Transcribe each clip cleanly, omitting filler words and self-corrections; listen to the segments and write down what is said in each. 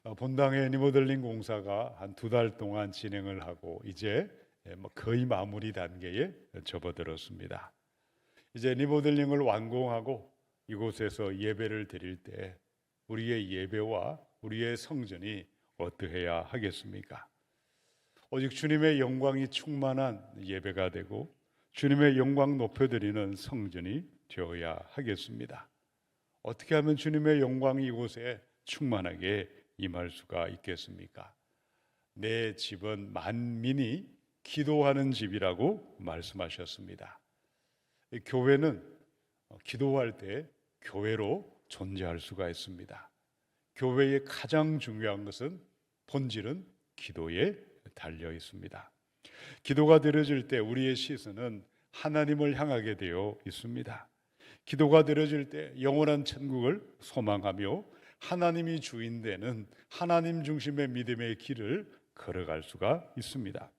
본당의 리모델링 공사가 한 2달 동안 진행을 하고 이제 거의 마무리 단계에 접어들었습니다. 이제 리모델링을 완공하고 이곳에서 예배를 드릴 때 우리의 예배와 우리의 성전이 어떠해야 하겠습니까? 오직 주님의 영광이 충만한 예배가 되고 주님의 영광 높여드리는 성전이 되어야 하겠습니다. 어떻게 하면 주님의 영광이 이곳에 충만하게 임할 수가 있겠습니까? 내 집은 만민이 기도하는 집이라고 말씀하셨습니다. 교회는 기도할 때 교회로 존재할 수가 있습니다. 교회의 가장 중요한 것은 본질은 기도에 달려 있습니다. 기도가 드려질 때 우리의 시선은 하나님을 향하게 되어 있습니다. 기도가 드려질 때 영원한 천국을 소망하며 하나님이 주인 되는 하나님 중심의 믿음의 길을 걸어갈 수가 있습니다.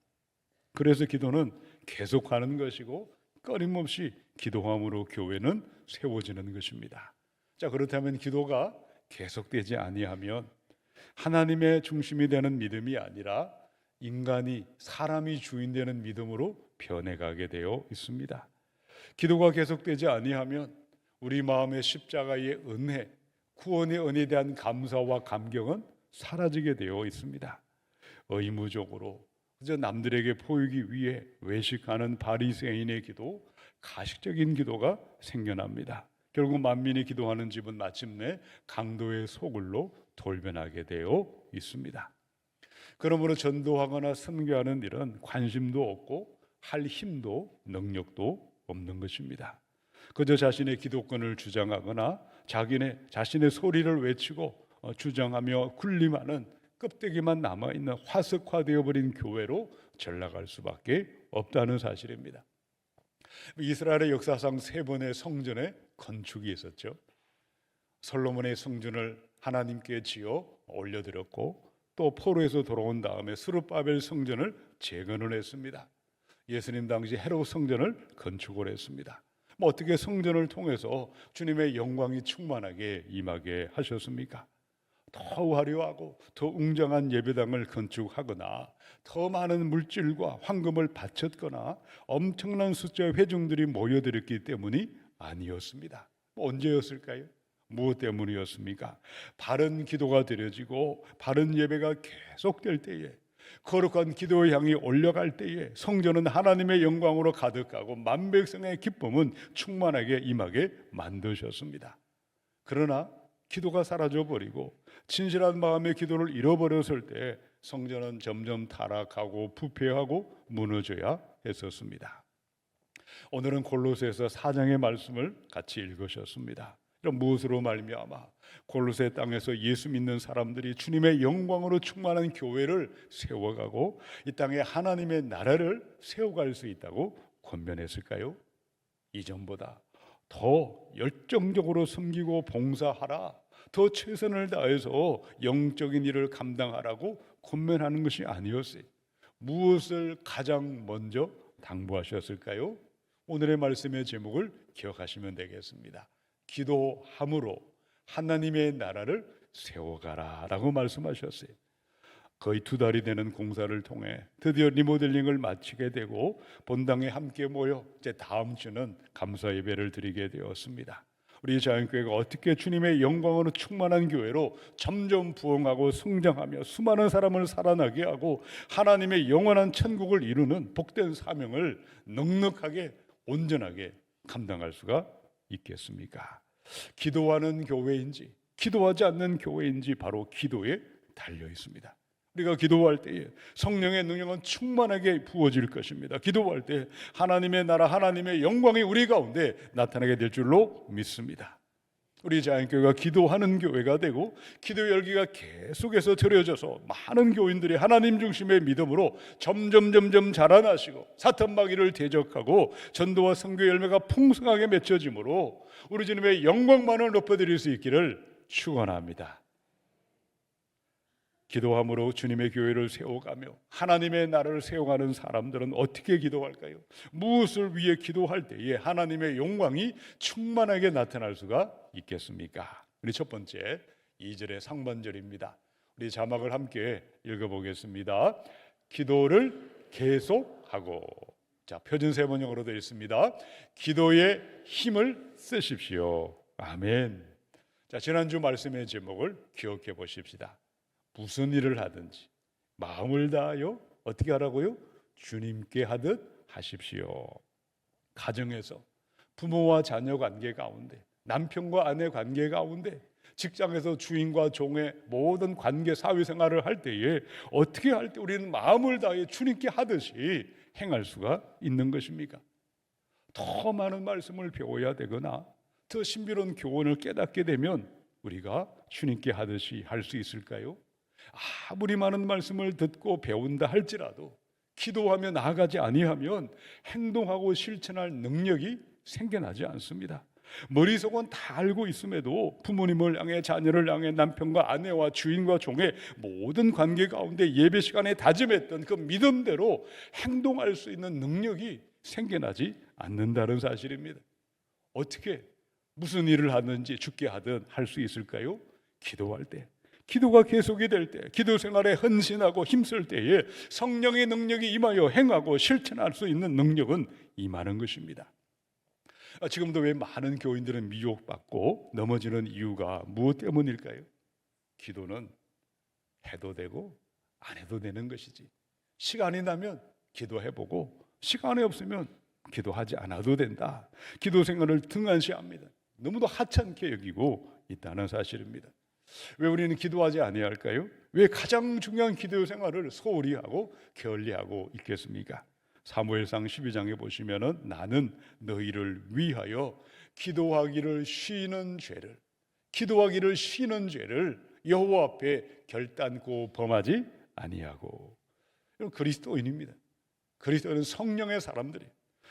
그래서 기도는 계속하는 것이고 끊임없이 기도함으로 교회는 세워지는 것입니다. 자, 그렇다면 기도가 계속되지 아니하면 하나님의 중심이 되는 믿음이 아니라 인간이 사람이 주인 되는 믿음으로 변해가게 되어 있습니다. 기도가 계속되지 아니하면 우리 마음의 십자가의 은혜, 구원의 은혜에 대한 감사와 감격은 사라지게 되어 있습니다. 의무적으로 그저 남들에게 보이기 위해 외식하는 바리새인의 기도, 가식적인 기도가 생겨납니다. 결국 만민이 기도하는 집은 마침내 강도의 소굴로 돌변하게 되어 있습니다. 그러므로 전도하거나 선교하는 일은 관심도 없고 할 힘도 능력도 없는 것입니다. 그저 자신의 기도권을 주장하거나 자신의 소리를 외치고 주장하며 군림하는 껍데기만 남아있는 화석화되어 버린 교회로 전락할 수밖에 없다는 사실입니다. 이스라엘의 역사상 3번의 성전의 건축이 있었죠. 솔로몬의 성전을 하나님께 지어 올려드렸고 또 포로에서 돌아온 다음에 스룹바벨 성전을 재건을 했습니다. 예수님 당시 헤롯 성전을 건축을 했습니다. 어떻게 성전을 통해서 주님의 영광이 충만하게 임하게 하셨습니까? 더 화려하고 더 웅장한 예배당을 건축하거나 더 많은 물질과 황금을 바쳤거나 엄청난 숫자의 회중들이 모여들었기 때문이 아니었습니다. 언제였을까요? 무엇 때문이었습니까? 바른 기도가 드려지고 바른 예배가 계속될 때에, 거룩한 기도의 향이 올려갈 때에 성전은 하나님의 영광으로 가득하고 만백성의 기쁨은 충만하게 임하게 만드셨습니다. 그러나 기도가 사라져버리고 진실한 마음의 기도를 잃어버렸을 때 성전은 점점 타락하고 부패하고 무너져야 했었습니다. 오늘은 골로새서 4장의 말씀을 같이 읽으셨습니다. 무엇으로 말미암아 골로새 땅에서 예수 믿는 사람들이 주님의 영광으로 충만한 교회를 세워가고 이 땅에 하나님의 나라를 세워갈 수 있다고 권면했을까요? 이전보다 더 열정적으로 섬기고 봉사하라, 더 최선을 다해서 영적인 일을 감당하라고 권면하는 것이 아니었어요. 무엇을 가장 먼저 당부하셨을까요? 오늘의 말씀의 제목을 기억하시면 되겠습니다. 기도함으로 하나님의 나라를 세워가라 라고 말씀하셨어요. 거의 2달이 되는 공사를 통해 드디어 리모델링을 마치게 되고 본당에 함께 모여 이제 다음 주는 감사 예배를 드리게 되었습니다. 우리 자연교회가 어떻게 주님의 영광으로 충만한 교회로 점점 부흥하고 성장하며 수많은 사람을 살아나게 하고 하나님의 영원한 천국을 이루는 복된 사명을 넉넉하게 온전하게 감당할 수가 있겠습니까? 기도하는 교회인지 기도하지 않는 교회인지 바로 기도에 달려 있습니다. 우리가 기도할 때에 성령의 능력은 충만하게 부어질 것입니다. 기도할 때 하나님의 나라, 하나님의 영광이 우리 가운데 나타나게 될 줄로 믿습니다. 우리 자연교회가 기도하는 교회가 되고 기도 열기가 계속해서 드려져서 많은 교인들이 하나님 중심의 믿음으로 점점 자라나시고 사탄 마귀를 대적하고 전도와 선교 열매가 풍성하게 맺혀지므로 우리 주님의 영광만을 높여드릴 수 있기를 축원합니다. 기도함으로 주님의 교회를 세워가며 하나님의 나라를 세워가는 사람들은 어떻게 기도할까요? 무엇을 위해 기도할 때에 하나님의 영광이 충만하게 나타날 수가 있겠습니까? 우리 첫 번째 2절의 상반절입니다. 우리 자막을 함께 읽어보겠습니다. 기도를 계속하고. 자, 표준 세번역으로 되어 있습니다. 기도의 힘을 쓰십시오. 아멘. 자, 지난주 말씀의 제목을 기억해 보십시다. 무슨 일을 하든지 마음을 다하여 어떻게 하라고요? 주님께 하듯 하십시오. 가정에서 부모와 자녀 관계 가운데, 남편과 아내 관계 가운데, 직장에서 주인과 종의 모든 관계 사회생활을 할 때에 어떻게 할 때 우리는 마음을 다해 주님께 하듯이 행할 수가 있는 것입니까? 더 많은 말씀을 배워야 되거나 더 신비로운 교훈을 깨닫게 되면 우리가 주님께 하듯이 할 수 있을까요? 아무리 많은 말씀을 듣고 배운다 할지라도 기도하며 나아가지 아니하면 행동하고 실천할 능력이 생겨나지 않습니다. 머릿속은 다 알고 있음에도 부모님을 향해, 자녀를 향해, 남편과 아내와 주인과 종의 모든 관계 가운데 예배 시간에 다짐했던 그 믿음대로 행동할 수 있는 능력이 생겨나지 않는다는 사실입니다. 어떻게 무슨 일을 하든지 죽게 하든 할 수 있을까요? 기도할 때, 기도가 계속이 될 때, 기도 생활에 헌신하고 힘쓸 때에 성령의 능력이 임하여 행하고 실천할 수 있는 능력은 임하는 것입니다. 지금도 왜 많은 교인들은 미혹받고 넘어지는 이유가 무엇 때문일까요? 기도는 해도 되고 안 해도 되는 것이지, 시간이 나면 기도해보고 시간이 없으면 기도하지 않아도 된다, 기도 생활을 등한시합니다. 너무도 하찮게 여기고 있다는 사실입니다. 왜 우리는 기도하지 아니할까요? 왜 가장 중요한 기도 생활을 소홀히 하고 게을리하고 있겠습니까? 사무엘상 12장에 보시면은 나는 너희를 위하여 기도하기를 쉬는 죄를 여호와 앞에 결단코 범하지 아니하고. 그리스도인입니다. 그리스도는 성령의 사람들이,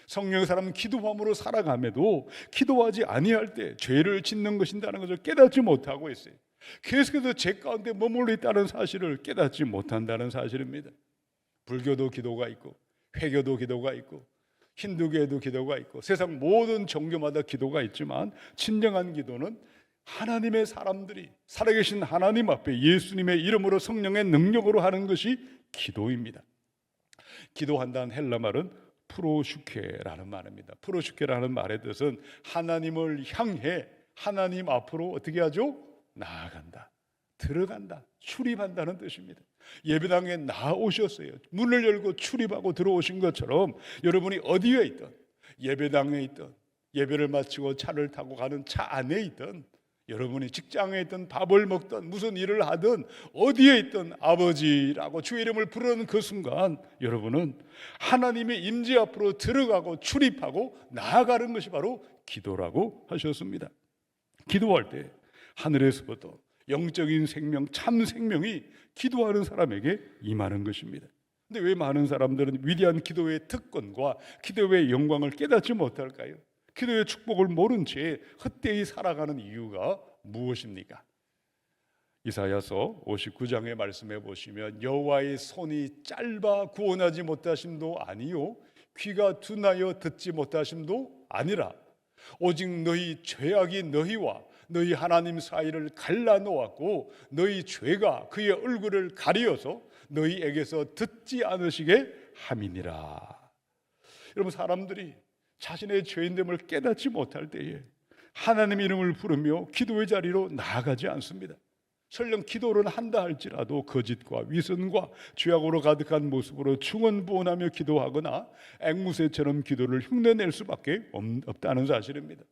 성령의 사람은 기도함으로 살아감에도 기도하지 아니할 때 죄를 짓는 것인다는 것을 깨닫지 못하고 있어요. 계속해서 죄 가운데 머물러 있다는 사실을 깨닫지 못한다는 사실입니다. 불교도 기도가 있고, 회교도 기도가 있고, 힌두교에도 기도가 있고, 세상 모든 종교마다 기도가 있지만 진정한 기도는 하나님의 사람들이 살아계신 하나님 앞에 예수님의 이름으로 성령의 능력으로 하는 것이 기도입니다. 기도한다는 헬라 말은 프로슈케라는 말입니다. 프로슈케라는 말의 뜻은 하나님을 향해 하나님 앞으로 어떻게 하죠? 나아간다, 들어간다, 출입한다는 뜻입니다. 예배당에 나오셨어요. 문을 열고 출입하고 들어오신 것처럼 여러분이 어디에 있든, 예배당에 있든, 예배를 마치고 차를 타고 가는 차 안에 있든, 여러분이 직장에 있든, 밥을 먹든, 무슨 일을 하든, 어디에 있든 아버지라고 주의 이름을 부르는 그 순간 여러분은 하나님의 임재 앞으로 들어가고 출입하고 나아가는 것이 바로 기도라고 하셨습니다. 기도할 때 하늘에서부터 영적인 생명, 참 생명이 기도하는 사람에게 임하는 것입니다. 그런데 왜 많은 사람들은 위대한 기도의 특권과 기도의 영광을 깨닫지 못할까요? 기도의 축복을 모른 채 헛되이 살아가는 이유가 무엇입니까? 이사야서 59장의 말씀해 보시면 여호와의 손이 짧아 구원하지 못하심도 아니요 귀가 둔하여 듣지 못하심도 아니라 오직 너희 죄악이 너희와 너희 하나님 사이를 갈라놓았고 너희 죄가 그의 얼굴을 가리어서 너희에게서 듣지 않으시게 함이니라. 여러분, 사람들이 자신의 죄인됨을 깨닫지 못할 때에 하나님 이름을 부르며 기도의 자리로 나아가지 않습니다. 설령 기도를 한다 할지라도 거짓과 위선과 죄악으로 가득한 모습으로 충언부언하며 기도하거나 앵무새처럼 기도를 흉내낼 수밖에 없다는 사실입니다.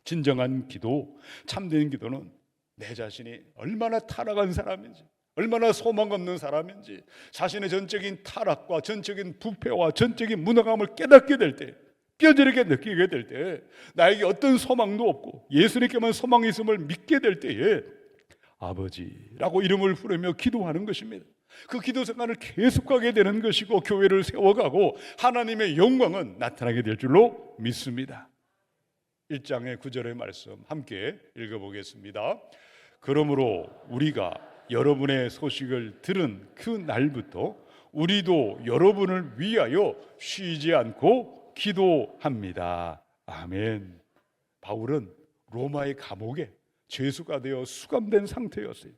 진정한 기도, 참된 기도는 내 자신이 얼마나 타락한 사람인지, 얼마나 소망 없는 사람인지, 자신의 전적인 타락과 전적인 부패와 전적인 무너감을 깨닫게 될 때, 뼈저리게 느끼게 될 때, 나에게 어떤 소망도 없고 예수님께만 소망이 있음을 믿게 될 때에 아버지라고 이름을 부르며 기도하는 것입니다. 그 기도 생활을 계속하게 되는 것이고 교회를 세워가고 하나님의 영광은 나타나게 될 줄로 믿습니다. 1장의 9절의 말씀 함께 읽어보겠습니다. 그러므로 우리가 여러분의 소식을 들은 그 날부터 우리도 여러분을 위하여 쉬지 않고 기도합니다. 아멘. 바울은 로마의 감옥에 죄수가 되어 수감된 상태였어요.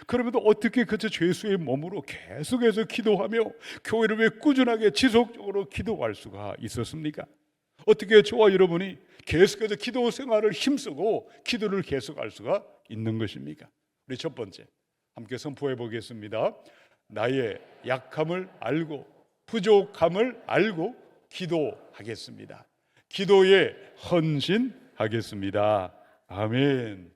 그럼에도 어떻게 그저 죄수의 몸으로 계속해서 기도하며 교회를 왜 꾸준하게 지속적으로 기도할 수가 있었습니까? 어떻게 저와 여러분이 계속해서 기도 생활을 힘쓰고 기도를 계속할 수가 있는 것입니까? 우리 첫 번째 함께 선포해 보겠습니다. 나의 약함을 알고 부족함을 알고 기도하겠습니다. 기도에 헌신하겠습니다. 아멘.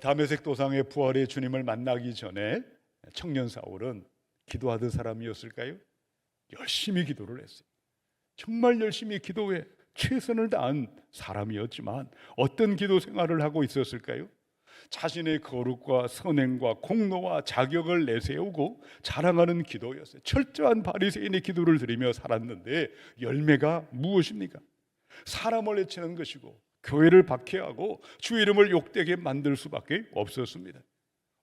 다메섹 도상의 부활의 주님을 만나기 전에 청년 사울은 기도하던 사람이었을까요? 열심히 기도를 했어요. 정말 열심히 기도에 최선을 다한 사람이었지만 어떤 기도 생활을 하고 있었을까요? 자신의 거룩과 선행과 공로와 자격을 내세우고 자랑하는 기도였어요. 철저한 바리새인의 기도를 드리며 살았는데 열매가 무엇입니까? 사람을 해치는 것이고 교회를 박해하고 주 이름을 욕되게 만들 수밖에 없었습니다.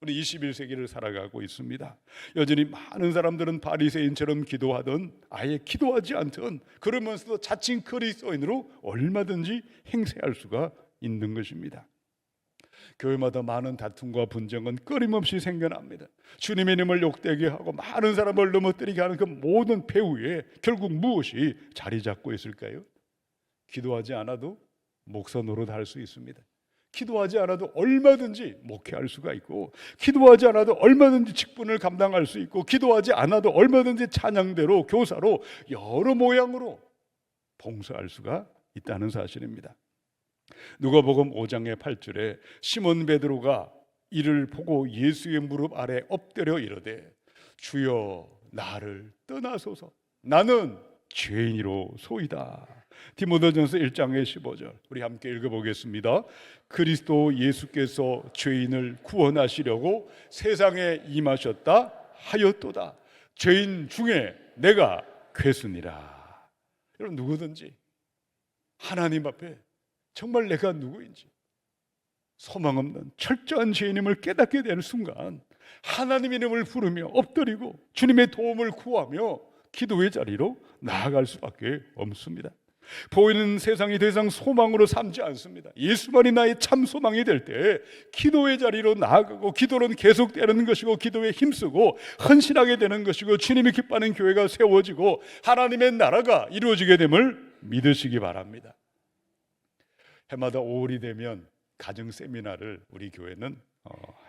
우리 21세기를 살아가고 있습니다. 여전히 많은 사람들은 바리새인처럼 기도하든 아예 기도하지 않든 그러면서도 자칭 그리스도인으로 얼마든지 행세할 수가 있는 것입니다. 교회마다 많은 다툼과 분쟁은 끊임없이 생겨납니다. 주님의 이름을 욕되게 하고 많은 사람을 넘어뜨리게 하는 그 모든 배후에 결국 무엇이 자리 잡고 있을까요? 기도하지 않아도 목사 노릇 할 수 있습니다. 기도하지 않아도 얼마든지 목회할 수가 있고, 기도하지 않아도 얼마든지 직분을 감당할 수 있고, 기도하지 않아도 얼마든지 찬양대로 교사로 여러 모양으로 봉사할 수가 있다는 사실입니다. 누가복음 5장의 8절에 시몬 베드로가 이를 보고 예수의 무릎 아래 엎드려 이르되 주여 나를 떠나소서 나는 죄인이로 소이다. 디모데전서 1장의 15절 우리 함께 읽어보겠습니다. 그리스도 예수께서 죄인을 구원하시려고 세상에 임하셨다 하였도다. 죄인 중에 내가 괴순이라. 여러분 누구든지 하나님 앞에 정말 내가 누구인지 소망 없는 철저한 죄인임을 깨닫게 되는 순간 하나님 이름을 부르며 엎드리고 주님의 도움을 구하며 기도의 자리로 나아갈 수밖에 없습니다. 보이는 세상이 더 이상 소망으로 삼지 않습니다. 예수만이 나의 참 소망이 될 때 기도의 자리로 나아가고 기도는 계속되는 것이고 기도에 힘쓰고 헌신하게 되는 것이고 주님이 기뻐하는 교회가 세워지고 하나님의 나라가 이루어지게 됨을 믿으시기 바랍니다. 해마다 5월이 되면 가정 세미나를 우리 교회는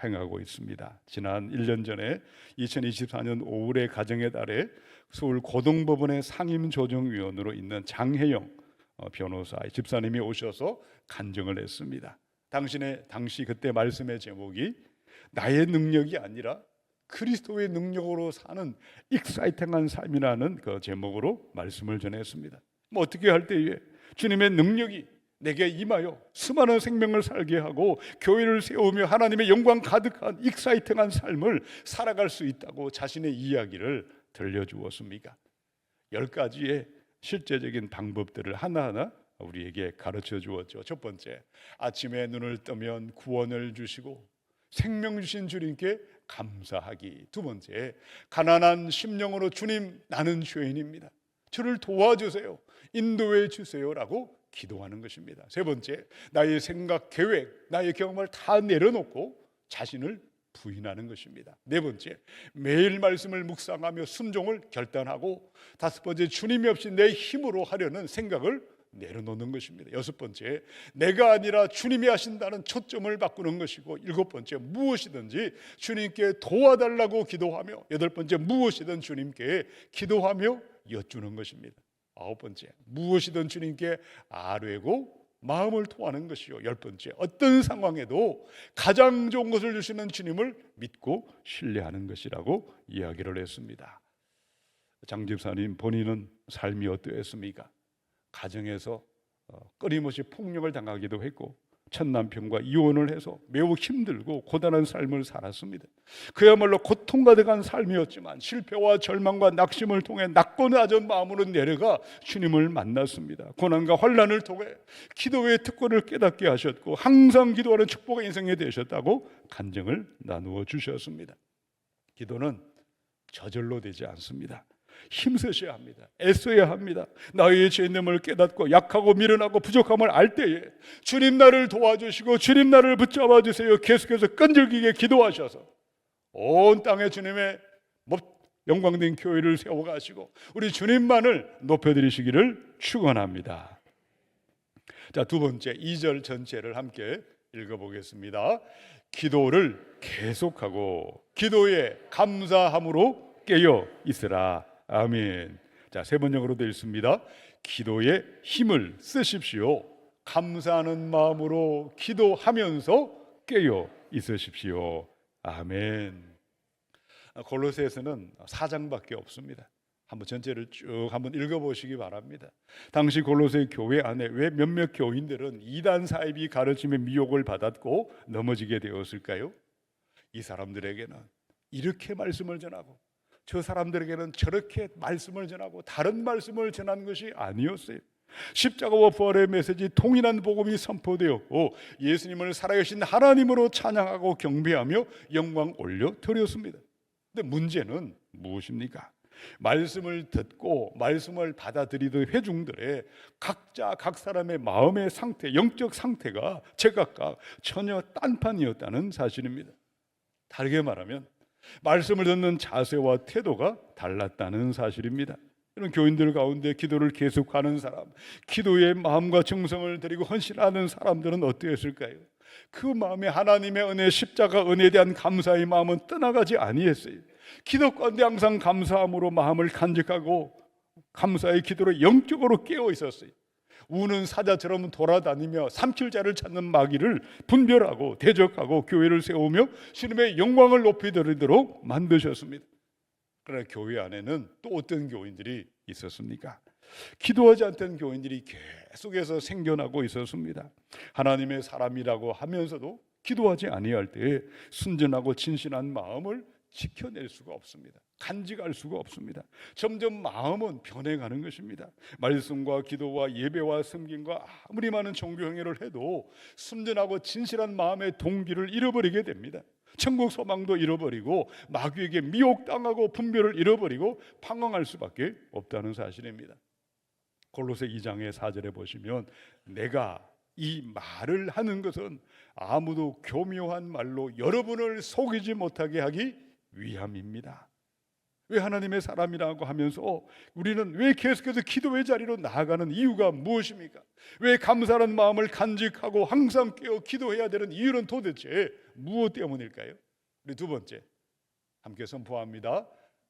행하고 있습니다. 지난 1년 전에 2024년 5월의 가정의 달에 서울 고등법원의 상임조정위원으로 있는 장혜영 변호사 집사님이 오셔서 간증을 했습니다. 당시 그때 말씀의 제목이 나의 능력이 아니라 그리스도의 능력으로 사는 익사이팅한 삶이라는 그 제목으로 말씀을 전했습니다. 어떻게 할 때에 주님의 능력이 내게 임하여 수많은 생명을 살게 하고 교회를 세우며 하나님의 영광 가득한 익사이팅한 삶을 살아갈 수 있다고 자신의 이야기를 들려주었습니까? 10가지의 실제적인 방법들을 하나하나 우리에게 가르쳐 주었죠. 첫 번째, 아침에 눈을 뜨면 구원을 주시고 생명 주신 주님께 감사하기. 두 번째, 가난한 심령으로 주님 나는 죄인입니다. 저를 도와주세요. 인도해 주세요라고 기도하는 것입니다. 세 번째, 나의 생각, 계획, 나의 경험을 다 내려놓고 자신을 부인하는 것입니다. 네 번째, 매일 말씀을 묵상하며 순종을 결단하고 다섯 번째, 주님이 없이 내 힘으로 하려는 생각을 내려놓는 것입니다. 여섯 번째, 내가 아니라 주님이 하신다는 초점을 바꾸는 것이고 일곱 번째, 무엇이든지 주님께 도와달라고 기도하며 여덟 번째, 무엇이든 주님께 기도하며 여쭈는 것입니다. 아홉 번째, 무엇이든 주님께 아뢰고 마음을 토하는 것이요. 열 번째, 어떤 상황에도 가장 좋은 것을 주시는 주님을 믿고 신뢰하는 것이라고 이야기를 했습니다. 장 집사님 본인은 삶이 어떠했습니까? 가정에서 끊임없이 폭력을 당하기도 했고 첫 남편과 이혼을 해서 매우 힘들고 고단한 삶을 살았습니다. 그야말로 고통 가득한 삶이었지만 실패와 절망과 낙심을 통해 낮고 낮은 마음으로 내려가 주님을 만났습니다. 고난과 환난을 통해 기도의 특권을 깨닫게 하셨고 항상 기도하는 축복의 인생이 되셨다고 간증을 나누어 주셨습니다. 기도는 저절로 되지 않습니다. 힘쓰셔야 합니다. 애써야 합니다. 나의 죄됨을 깨닫고 약하고 미련하고 부족함을 알 때에 주님 나를 도와주시고 주님 나를 붙잡아 주세요. 계속해서 끈질기게 기도하셔서 온 땅에 주님의 영광된 교회를 세워가시고 우리 주님만을 높여드리시기를 축원합니다. 자, 두 번째 2절 전체를 함께 읽어보겠습니다. 기도를 계속하고 기도에 감사함으로 깨어 있으라. 아멘. 자, 세 번역으로도 읽습니다. 기도에 힘을 쓰십시오. 감사하는 마음으로 기도하면서 깨어 있으십시오. 아멘. 골로새에서는 4장밖에 없습니다. 한번 전체를 쭉 한번 읽어보시기 바랍니다. 당시 골로새 교회 안에 왜 몇몇 교인들은 이단 사입이 가르침의 미혹을 받았고 넘어지게 되었을까요? 이 사람들에게는 이렇게 말씀을 전하고 저 사람들에게는 저렇게 말씀을 전하고 다른 말씀을 전한 것이 아니었어요. 십자가와 부활의 메시지 통일한 복음이 선포되었고 예수님을 살아계신 하나님으로 찬양하고 경배하며 영광 올려 드렸습니다. 근데 문제는 무엇입니까? 말씀을 듣고 말씀을 받아들이던 회중들의 각자 각 사람의 마음의 상태, 영적 상태가 제각각 전혀 딴판이었다는 사실입니다. 다르게 말하면 말씀을 듣는 자세와 태도가 달랐다는 사실입니다. 이런 교인들 가운데 기도를 계속하는 사람, 기도에 마음과 정성을 들이고 헌신하는 사람들은 어떠했을까요? 그 마음에 하나님의 은혜, 십자가 은혜에 대한 감사의 마음은 떠나가지 아니했어요. 기도 가운데 항상 감사함으로 마음을 간직하고 감사의 기도로 영적으로 깨어 있었어요. 우는 사자처럼 돌아다니며 삼킬 자를 찾는 마귀를 분별하고 대적하고 교회를 세우며 주님의 영광을 높이 드리도록 만드셨습니다. 그러나 교회 안에는 또 어떤 교인들이 있었습니까? 기도하지 않던 교인들이 계속해서 생겨나고 있었습니다. 하나님의 사람이라고 하면서도 기도하지 아니할 때에 순전하고 진실한 마음을 지켜낼 수가 없습니다. 간직할 수가 없습니다. 점점 마음은 변해가는 것입니다. 말씀과 기도와 예배와 섬김과 아무리 많은 종교 행위를 해도 순전하고 진실한 마음의 동기를 잃어버리게 됩니다. 천국 소망도 잃어버리고 마귀에게 미혹당하고 분별을 잃어버리고 방황할 수밖에 없다는 사실입니다. 골로새 2장의 4절에 보시면 내가 이 말을 하는 것은 아무도 교묘한 말로 여러분을 속이지 못하게 하기 위함입니다. 왜 하나님의 사람이라고 하면서 우리는 왜 계속해서 기도의 자리로 나아가는 이유가 무엇입니까? 왜 감사하는 마음을 간직하고 항상 깨어 기도해야 되는 이유는 도대체 무엇 때문일까요? 우리 두 번째 함께 선포합니다.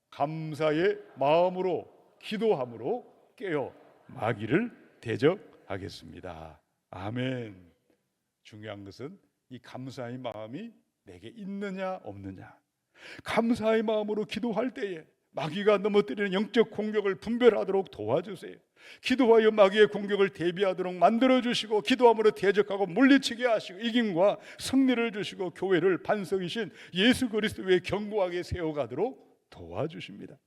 감사의 마음으로 기도함으로 깨어 마귀를 대적하겠습니다. 아멘. 중요한 것은 이 감사의 마음이 내게 있느냐 없느냐. 감사의 마음으로 기도할 때에 마귀가 넘어뜨리는 영적 공격을 분별하도록 도와주세요. 기도하여 마귀의 공격을 대비하도록 만들어주시고 기도함으로 대적하고 물리치게 하시고 이김과 승리를 주시고 교회를 반석이신 예수 그리스도의 견고하게 세워가도록 도와주십니다.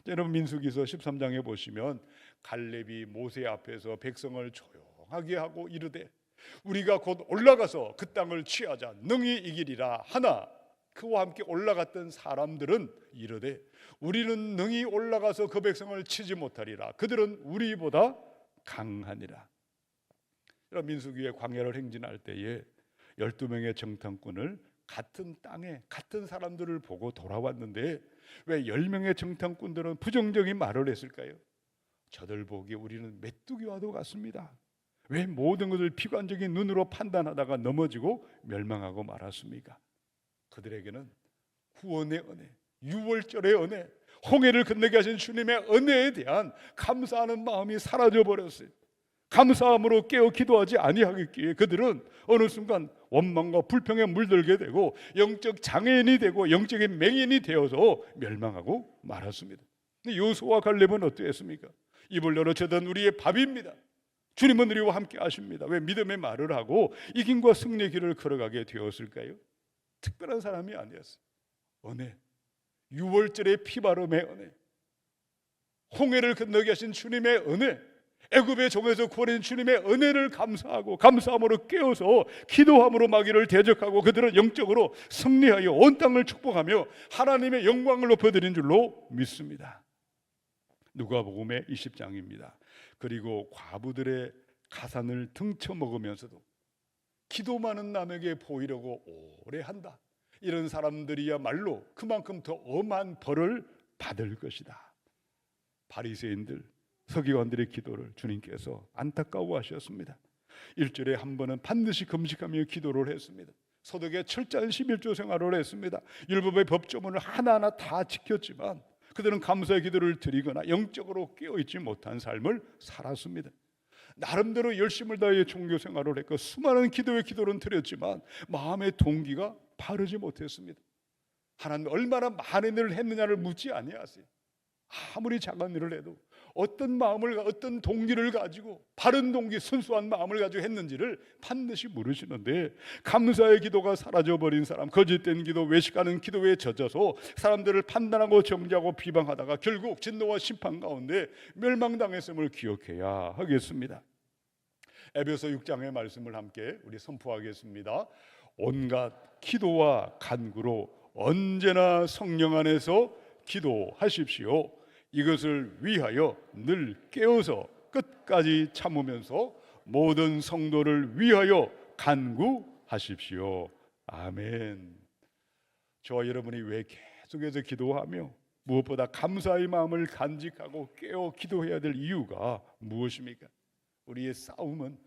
여러분 민수기서 13장에 보시면 갈렙이 모세 앞에서 백성을 조용하게 하고 이르되 우리가 곧 올라가서 그 땅을 취하자 능히 이기리라 하나 그와 함께 올라갔던 사람들은 이르되 우리는 능히 올라가서 그 백성을 치지 못하리라. 그들은 우리보다 강하니라. 민수기의 광야를 행진할 때에 12명의 정탐꾼을 같은 땅에 같은 사람들을 보고 돌아왔는데 왜 10명의 정탐꾼들은 부정적인 말을 했을까요? 저들 보기에 우리는 메뚜기와도 같습니다. 왜 모든 것을 비관적인 눈으로 판단하다가 넘어지고 멸망하고 말았습니까? 그들에게는 구원의 은혜, 유월절의 은혜, 홍해를 건너게 하신 주님의 은혜에 대한 감사하는 마음이 사라져버렸어요. 감사함으로 깨어 기도하지 아니하겠기에 그들은 어느 순간 원망과 불평에 물들게 되고 영적 장애인이 되고 영적인 맹인이 되어서 멸망하고 말았습니다. 근데 요수와 갈렙은 어떠했습니까? 입을 열어 저들은 우리의 밥입니다. 주님은 우리와 함께 하십니다. 왜 믿음의 말을 하고 이김과 승리의 길을 걸어가게 되었을까요? 특별한 사람이 아니었어요. 은혜, 유월절의 피바름의 은혜, 홍해를 건너게 하신 주님의 은혜, 애굽의 종에서 구원한 주님의 은혜를 감사하고 감사함으로 깨어서 기도함으로 마귀를 대적하고 그들은 영적으로 승리하여 온 땅을 축복하며 하나님의 영광을 높여드린 줄로 믿습니다. 누가복음의 20장입니다. 그리고 과부들의 가산을 등쳐 먹으면서도 기도 많은 남에게 보이려고 오래 한다. 이런 사람들이야말로 그만큼 더 엄한 벌을 받을 것이다. 바리새인들, 서기관들의 기도를 주님께서 안타까워하셨습니다. 일주일에 한 번은 반드시 금식하며 기도를 했습니다. 소득의 철저한 11조 생활을 했습니다. 율법의 법조문을 하나하나 다 지켰지만 그들은 감사의 기도를 드리거나 영적으로 깨어있지 못한 삶을 살았습니다. 나름대로 열심을 다해 종교 생활을 했고 수많은 기도의 기도는 드렸지만 마음의 동기가 바르지 못했습니다. 하나님 얼마나 많은 일을 했느냐를 묻지 아니하세요. 아무리 작은 일을 해도 어떤 마음을, 어떤 동기를 가지고 바른 동기, 순수한 마음을 가지고 했는지를 반드시 물으시는데, 감사의 기도가 사라져버린 사람, 거짓된 기도, 외식하는 기도에 젖어서 사람들을 판단하고 정죄하고 비방하다가 결국 진노와 심판 가운데 멸망당했음을 기억해야 하겠습니다. 에베소 6장의 말씀을 함께 우리 선포하겠습니다. 온갖 기도와 간구로 언제나 성령 안에서 기도하십시오. 이것을 위하여 늘 깨어서 끝까지 참으면서 모든 성도를 위하여 간구하십시오. 아멘. 저와 여러분이 왜 계속해서 기도하며 무엇보다 감사의 마음을 간직하고 깨어 기도해야 될 이유가 무엇입니까? 우리의 싸움은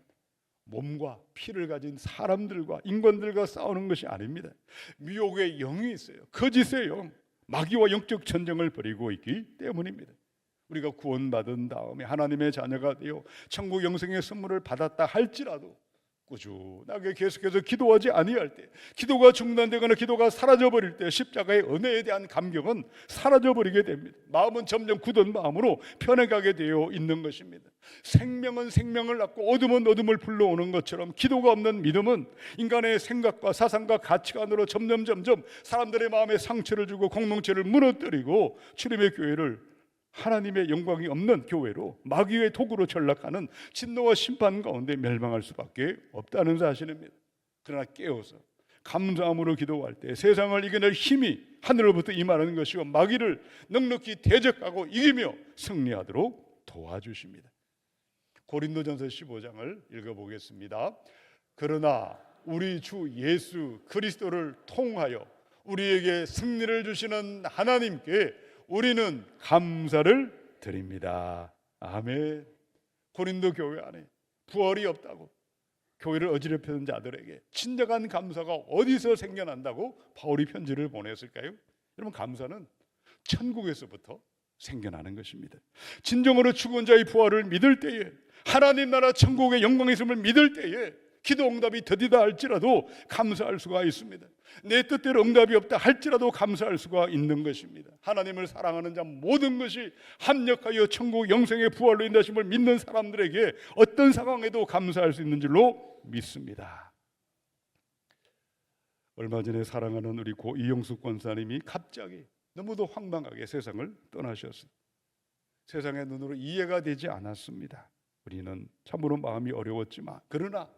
몸과 피를 가진 사람들과 인간들과 싸우는 것이 아닙니다. 미혹의 영이 있어요. 거짓의 영, 마귀와 영적 전쟁을 벌이고 있기 때문입니다. 우리가 구원받은 다음에 하나님의 자녀가 되어 천국 영생의 선물을 받았다 할지라도 꾸준하게 계속해서 기도하지 아니할 때, 기도가 중단되거나 기도가 사라져버릴 때 십자가의 은혜에 대한 감격은 사라져버리게 됩니다. 마음은 점점 굳은 마음으로 변해가게 되어 있는 것입니다. 생명은 생명을 낳고 어둠은 어둠을 불러오는 것처럼 기도가 없는 믿음은 인간의 생각과 사상과 가치관으로 점점 사람들의 마음에 상처를 주고 공동체를 무너뜨리고 주님의 교회를 하나님의 영광이 없는 교회로 마귀의 도구로 전락하는 진노와 심판 가운데 멸망할 수밖에 없다는 사실입니다. 그러나 깨어서 감사함으로 기도할 때 세상을 이겨낼 힘이 하늘로부터 임하는 것이고 마귀를 넉넉히 대적하고 이기며 승리하도록 도와주십니다. 고린도전서 15장을 읽어보겠습니다. 그러나 우리 주 예수 그리스도를 통하여 우리에게 승리를 주시는 하나님께 우리는 감사를 드립니다. 아멘. 고린도 교회 안에 부활이 없다고 교회를 어지럽히는 자들에게 진정한 감사가 어디서 생겨난다고 바울이 편지를 보냈을까요? 여러분, 감사는 천국에서부터 생겨나는 것입니다. 진정으로 죽은 자의 부활을 믿을 때에, 하나님 나라 천국의 영광이 있음을 믿을 때에 기도 응답이 더디다 할지라도 감사할 수가 있습니다. 내 뜻대로 응답이 없다 할지라도 감사할 수가 있는 것입니다. 하나님을 사랑하는 자 모든 것이 합력하여 천국 영생의 부활로 인하심을 믿는 사람들에게 어떤 상황에도 감사할 수 있는 줄로 믿습니다. 얼마 전에 사랑하는 우리 고 이영숙 권사님이 갑자기 너무도 황당하게 세상을 떠나셨습니다. 세상의 눈으로 이해가 되지 않았습니다. 우리는 참으로 마음이 어려웠지만, 그러나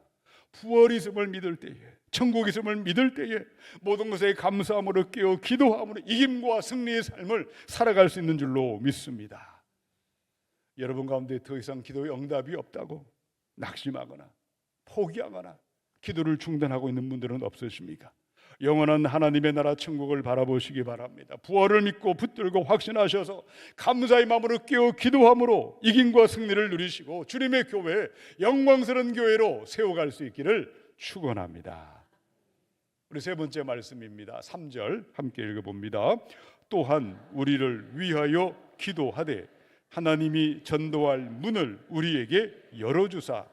부활이 있음을 믿을 때에, 천국이 있음을 믿을 때에 모든 것에 감사함으로 깨어 기도함으로 이김과 승리의 삶을 살아갈 수 있는 줄로 믿습니다. 여러분 가운데 더 이상 기도의 응답이 없다고 낙심하거나 포기하거나 기도를 중단하고 있는 분들은 없으십니까? 영원한 하나님의 나라 천국을 바라보시기 바랍니다. 부활을 믿고 붙들고 확신하셔서 감사의 마음으로 깨어 기도함으로 이김과 승리를 누리시고 주님의 교회, 영광스러운 교회로 세워갈 수 있기를 축원합니다. 우리 세 번째 말씀입니다. 3절 함께 읽어봅니다. 또한 우리를 위하여 기도하되 하나님이 전도할 문을 우리에게 열어주사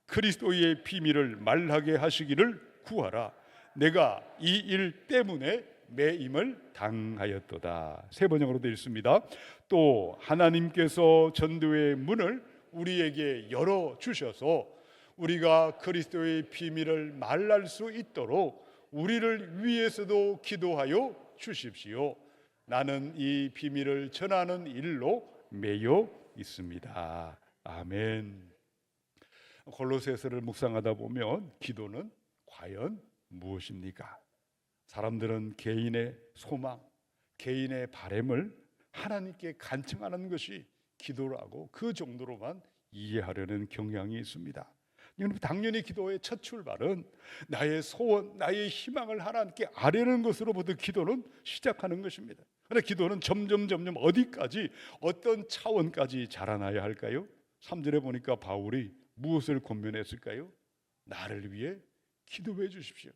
그리스도의 비밀을 말하게 하시기를 구하라. 내가 이 일 때문에 매임을 당하였도다. 세 번역으로 되어 있습니다. 또 하나님께서 전도의 문을 우리에게 열어주셔서 우리가 그리스도의 비밀을 말할 수 있도록 우리를 위해서도 기도하여 주십시오. 나는 이 비밀을 전하는 일로 매여 있습니다. 아멘. 골로새서를 묵상하다 보면 기도는 과연 무엇입니까? 사람들은 개인의 소망, 개인의 바램을 하나님께 간청하는 것이 기도라고 그 정도로만 이해하려는 경향이 있습니다. 여러분, 당연히 기도의 첫 출발은 나의 소원, 나의 희망을 하나님께 아뢰는 것으로부터 기도는 시작하는 것입니다. 그런데 기도는 점점 어디까지, 어떤 차원까지 자라나야 할까요? 3절에 보니까 바울이 무엇을 권면했을까요? 나를 위해 기도해 주십시오.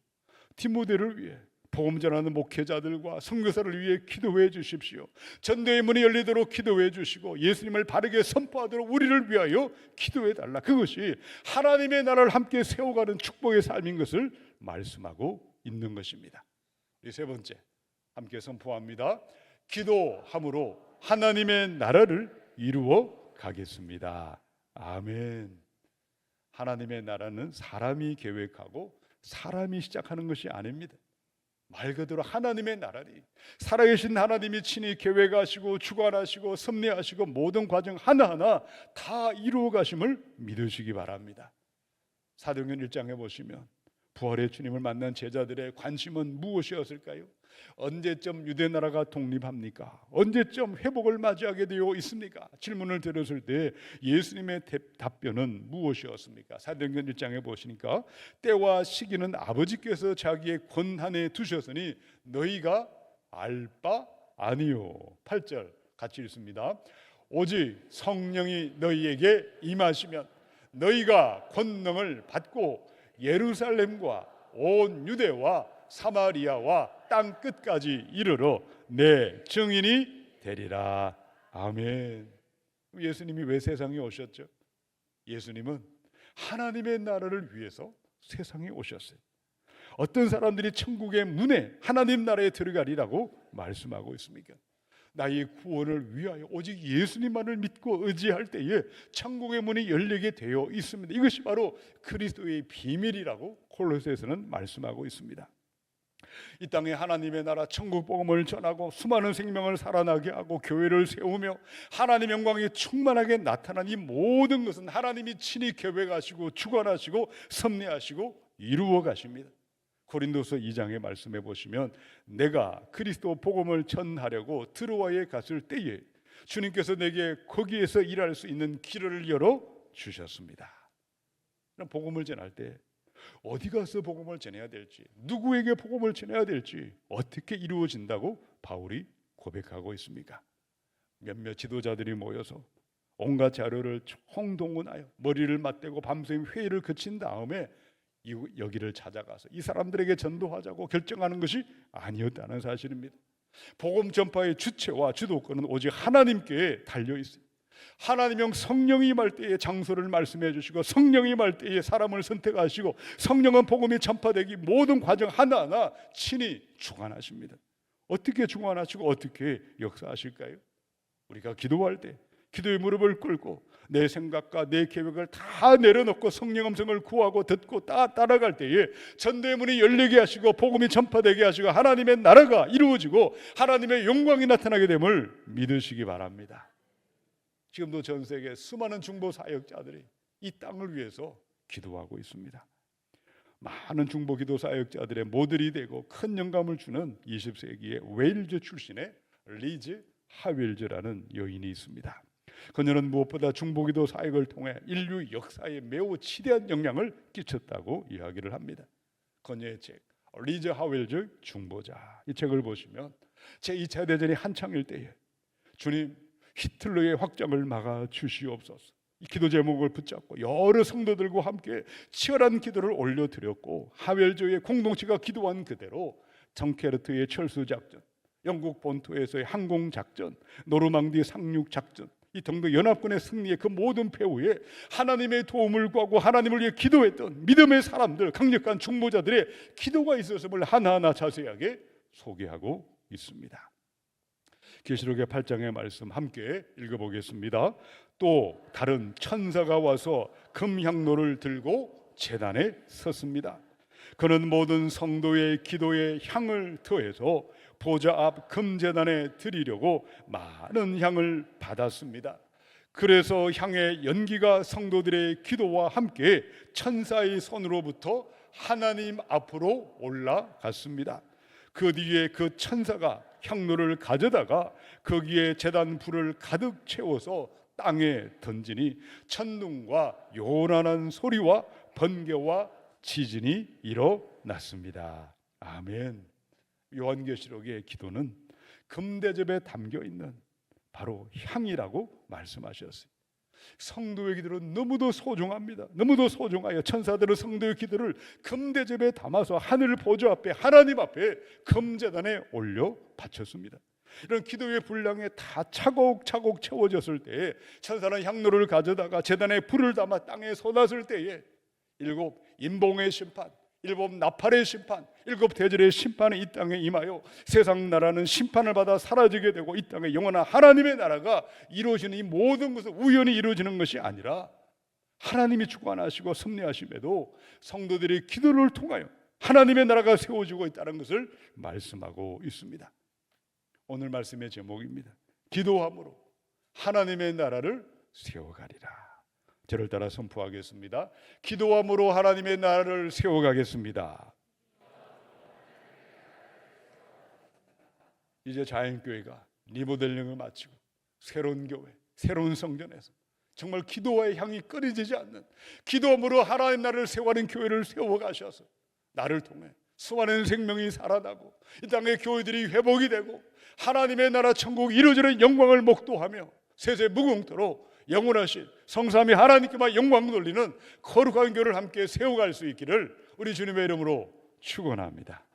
디모데를 위해, 복음 전하는 목회자들과 선교사를 위해 기도해 주십시오. 전도의 문이 열리도록 기도해 주시고 예수님을 바르게 선포하도록 우리를 위하여 기도해 달라. 그것이 하나님의 나라를 함께 세워가는 축복의 삶인 것을 말씀하고 있는 것입니다. 이 세 번째, 함께 선포합니다. 기도함으로 하나님의 나라를 이루어 가겠습니다. 아멘. 하나님의 나라는 사람이 계획하고 사람이 시작하는 것이 아닙니다. 말 그대로 하나님의 나라니 살아계신 하나님이 친히 계획하시고 주관하시고 섭리하시고 모든 과정 하나하나 다 이루어 가심을 믿으시기 바랍니다. 사도행전 1장에 보시면 부활의 주님을 만난 제자들의 관심은 무엇이었을까요? 언제쯤 유대 나라가 독립합니까? 언제쯤 회복을 맞이하게 되어 있습니까? 질문을 드렸을 때 예수님의 답변은 무엇이었습니까? 사도행전 1장에 보시니까 때와 시기는 아버지께서 자기의 권한에 두셨으니 너희가 알 바 아니요. 8절 같이 읽습니다. 오직 성령이 너희에게 임하시면 너희가 권능을 받고 예루살렘과 온 유대와 사마리아와 땅 끝까지 이르러 내 증인이 되리라. 아멘. 예수님이 왜 세상에 오셨죠? 예수님은 하나님의 나라를 위해서 세상에 오셨어요. 어떤 사람들이 천국의 문에 하나님 나라에 들어가리라고 말씀하고 있습니까? 나의 구원을 위하여 오직 예수님만을 믿고 의지할 때에 천국의 문이 열리게 되어 있습니다. 이것이 바로 그리스도의 비밀이라고 콜로새서는 말씀하고 있습니다. 이 땅에 하나님의 나라 천국 복음을 전하고 수많은 생명을 살아나게 하고 교회를 세우며 하나님 영광이 충만하게 나타난 이 모든 것은 하나님이 친히 계획하시고 주관하시고 섭리하시고 이루어 가십니다. 고린도서 2장의 말씀해 보시면 내가 그리스도 복음을 전하려고 드로아에 갔을 때에 주님께서 내게 거기에서 일할 수 있는 길을 열어 주셨습니다. 복음을 전할 때 어디 가서 복음을 전해야 될지, 누구에게 복음을 전해야 될지 어떻게 이루어진다고 바울이 고백하고 있습니까? 몇몇 지도자들이 모여서 온갖 자료를 총동원하여 머리를 맞대고 밤새 회의를 거친 다음에 여기를 찾아가서 이 사람들에게 전도하자고 결정하는 것이 아니었다는 사실입니다. 복음 전파의 주체와 주도권은 오직 하나님께 달려 있어요. 하나님의 성령이 임할 때에 장소를 말씀해 주시고 성령이 임할 때에 사람을 선택하시고 성령은 복음이 전파되기 모든 과정 하나하나 친히 주관하십니다. 어떻게 주관하시고 어떻게 역사하실까요? 우리가 기도할 때 기도의 무릎을 꿇고 내 생각과 내 계획을 다 내려놓고 성령 음성을 구하고 듣고 따라갈 때에 전도의 문이 열리게 하시고 복음이 전파되게 하시고 하나님의 나라가 이루어지고 하나님의 영광이 나타나게 됨을 믿으시기 바랍니다. 지금도 전 세계 수많은 중보 사역자들이 이 땅을 위해서 기도하고 있습니다. 많은 중보 기도 사역자들의 모델이 되고 큰 영감을 주는 20세기의 웨일즈 출신의 리즈 하웰즈라는 여인이 있습니다. 그녀는 무엇보다 중보기도 사역을 통해 인류 역사에 매우 치대한 영향을 끼쳤다고 이야기를 합니다. 그녀의 책 리즈 하웰즈 중보자, 이 책을 보시면 제2차 대전이 한창일 때에 주님 히틀러의 확장을 막아 주시옵소서, 이 기도 제목을 붙잡고 여러 성도들과 함께 치열한 기도를 올려드렸고 하웰즈의 공동체가 기도한 그대로 덩케르트의 철수작전, 영국 본토에서의 항공작전, 노르망디 상륙작전, 이 동독 연합군의 승리의 그 모든 배후에 하나님의 도움을 구하고 하나님을 위해 기도했던 믿음의 사람들, 강력한 중보자들의 기도가 있었음을 하나하나 자세하게 소개하고 있습니다. 계시록의 8장의 말씀 함께 읽어보겠습니다. 또 다른 천사가 와서 금향로를 들고 제단에 섰습니다. 그는 모든 성도의 기도에 향을 더해서 보좌 앞 금제단에 드리려고 많은 향을 받았습니다. 그래서 향의 연기가 성도들의 기도와 함께 천사의 손으로부터 하나님 앞으로 올라갔습니다. 그 뒤에 그 천사가 향로를 가져다가 거기에 제단 불을 가득 채워서 땅에 던지니 천둥과 요란한 소리와 번개와 지진이 일어났습니다. 아멘. 요한계시록의 기도는 금대접에 담겨 있는 바로 향이라고 말씀하셨어요. 성도의 기도는 너무도 소중합니다. 너무도 소중하여 천사들은 성도의 기도를 금대접에 담아서 하늘 보좌 앞에, 하나님 앞에 금제단에 올려 바쳤습니다. 이런 기도의 분량에 다 차곡차곡 채워졌을 때에 천사는 향로를 가져다가 제단에 불을 담아 땅에 쏟았을 때에 일곱 인봉의 심판, 일곱 나팔의 심판, 일곱 대절의 심판이 이 땅에 임하여 세상 나라는 심판을 받아 사라지게 되고 이 땅에 영원한 하나님의 나라가 이루어지는 이 모든 것은 우연히 이루어지는 것이 아니라 하나님이 주관하시고 섭리하심에도 성도들의 기도를 통하여 하나님의 나라가 세워지고 있다는 것을 말씀하고 있습니다. 오늘 말씀의 제목입니다. 기도함으로 하나님의 나라를 세워가리라. 저를 따라 선포하겠습니다. 기도함으로 하나님의 나라를 세워가겠습니다. 이제 자연교회가 리모델링을 마치고 새로운 교회, 새로운 성전에서 정말 기도와의 향이 끊이지 않는, 기도함으로 하나님 나라를 세워가는 교회를 세워가셔서 나를 통해 수많은 생명이 살아나고 이 땅의 교회들이 회복이 되고 하나님의 나라 천국이 이루어지는 영광을 목도하며 세세 무궁토록 영원하신 성삼위 하나님께만 영광 돌리는 거룩한 교회를 함께 세워갈 수 있기를 우리 주님의 이름으로 축원합니다.